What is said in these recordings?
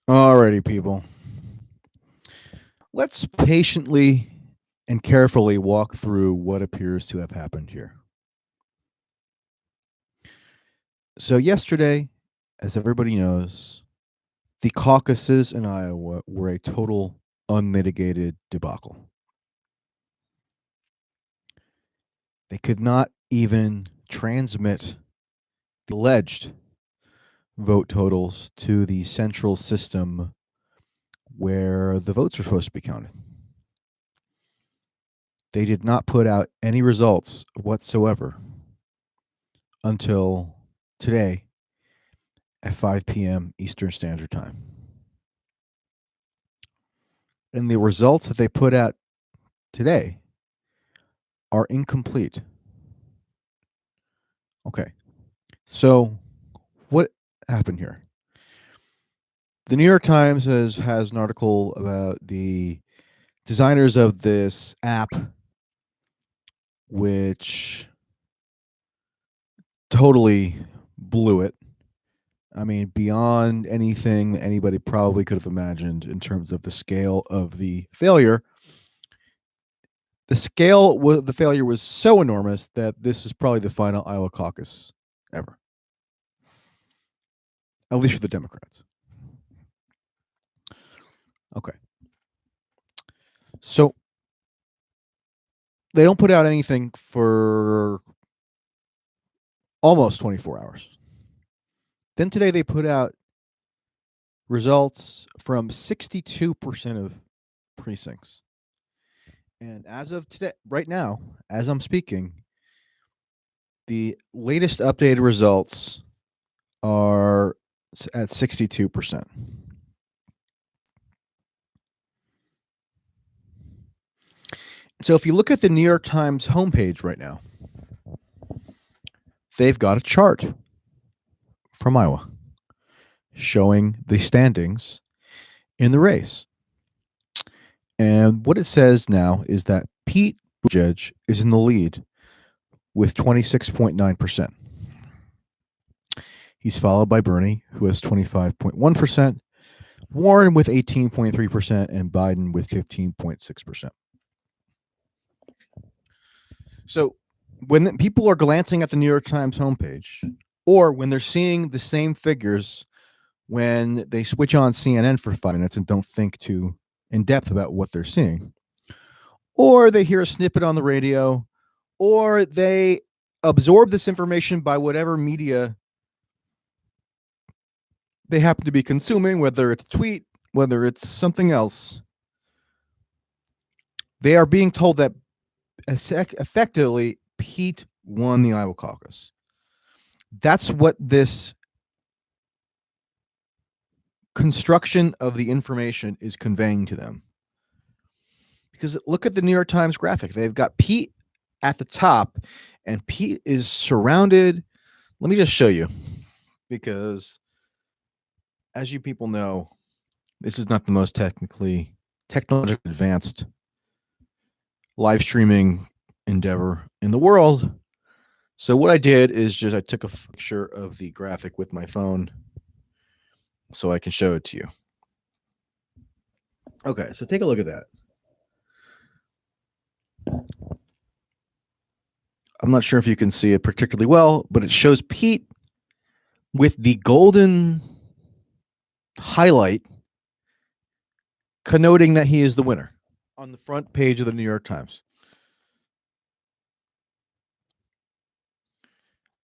Alrighty, people. Let's patiently and carefully walk through what appears to have happened here. So, yesterday, as everybody knows, the caucuses in Iowa were a total unmitigated debacle. They could not even transmit the alleged vote totals to the central system where the votes were supposed to be counted. They did not put out any results whatsoever until today at 5 p.m. Eastern Standard Time. And the results that they put out today are incomplete. Okay. So, what happened here? The New York Times has an article about the designers of this app, which totally blew it. I mean, beyond anything that anybody probably could have imagined in terms of the scale of the failure. The scale of the failure was so enormous that this is probably the final Iowa caucus ever, at least for the Democrats. Okay. So they don't put out anything for almost 24 hours. Then today they put out results from 62% of precincts. And as of today, right now, as I'm speaking, the latest updated results are at 62%. So if you look at the New York Times homepage right now, they've got a chart from Iowa showing the standings in the race. And what it says now is that Pete Buttigieg is in the lead with 26.9%. He's followed by Bernie, who has 25.1%, Warren with 18.3%, and Biden with 15.6%. So when people are glancing at the New York Times homepage, or when they're seeing the same figures when they switch on CNN for 5 minutes and don't think too in depth about what they're seeing, or they hear a snippet on the radio, or they absorb this information by whatever media they happen to be consuming, whether it's a tweet, whether it's something else, they are being told that effectively Pete won the Iowa caucus. That's what this construction of the information is conveying to them. Because look at the New York Times graphic. They've got Pete at the top, and Pete is surrounded. Let me just show you, because as you people know, this is not the most technologically advanced live streaming endeavor in the world. So what I did is I took a picture of the graphic with my phone so I can show it to you. Okay, so take a look at that. I'm not sure if you can see it particularly well, but it shows Pete with the golden highlight connoting that he is the winner on the front page of the New York Times.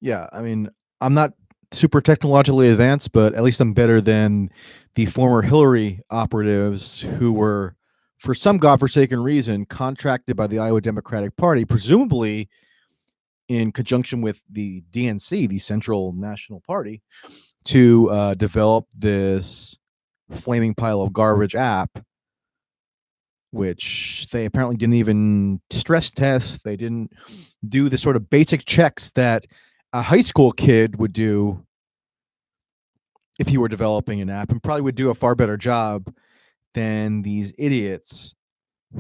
Yeah, I mean, I'm not super technologically advanced, but at least I'm better than the former Hillary operatives who were, for some godforsaken reason, contracted by the Iowa Democratic Party, presumably in conjunction with the DNC, the Central National Party, to develop this flaming pile of garbage app, which they apparently didn't even stress test. They didn't do the sort of basic checks that a high school kid would do if he were developing an app, and probably would do a far better job than these idiots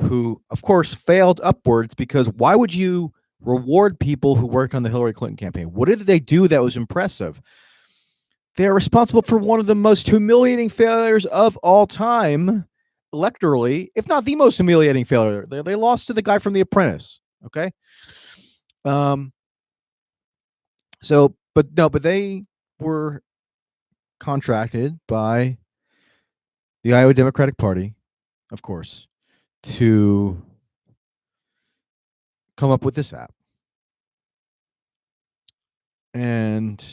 who, of course, failed upwards. Because why would you reward people who worked on the Hillary Clinton campaign? What did they do that was impressive? They are responsible for one of the most humiliating failures of all time, electorally, if not the most humiliating failure. They lost to the guy from The Apprentice. Okay. Um. So, but no, but they were contracted by the Iowa Democratic Party, of course, to come up with this app. And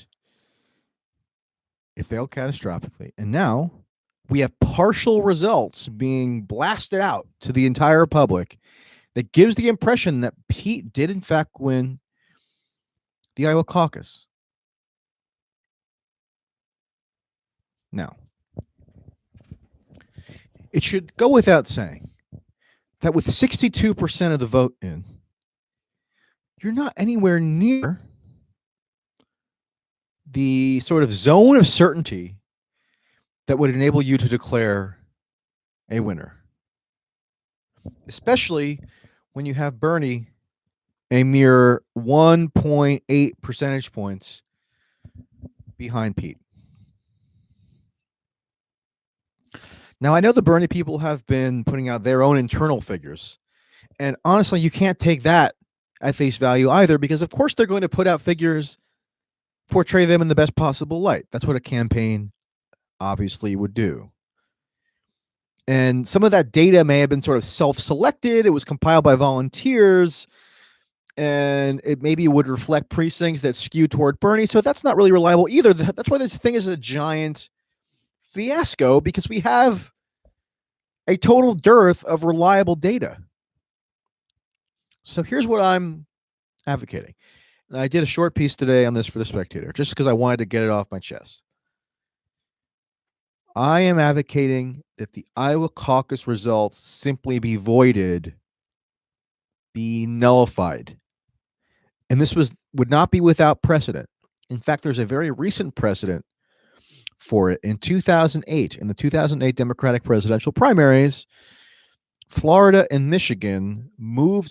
it failed catastrophically. And now we have partial results being blasted out to the entire public that gives the impression that Pete did, in fact, win the Iowa caucus. Now, it should go without saying that with 62% of the vote in, you're not anywhere near the sort of zone of certainty that would enable you to declare a winner, especially when you have Bernie a mere 1.8 percentage points behind Pete. Now, I know the Bernie people have been putting out their own internal figures, and honestly, you can't take that at face value either, because of course they're going to put out figures, portray them in the best possible light. That's what a campaign obviously would do. And some of that data may have been sort of self-selected. It was compiled by volunteers, and it maybe would reflect precincts that skew toward Bernie. So that's not really reliable either. That's why this thing is a giant fiasco, because we have a total dearth of reliable data. So here's what I'm advocating. And I did a short piece today on this for The Spectator, just because I wanted to get it off my chest. I am advocating that the Iowa caucus results simply be voided, be nullified. And this would not be without precedent. In fact, there's a very recent precedent for it. In 2008, in the 2008 Democratic presidential primaries, Florida and Michigan moved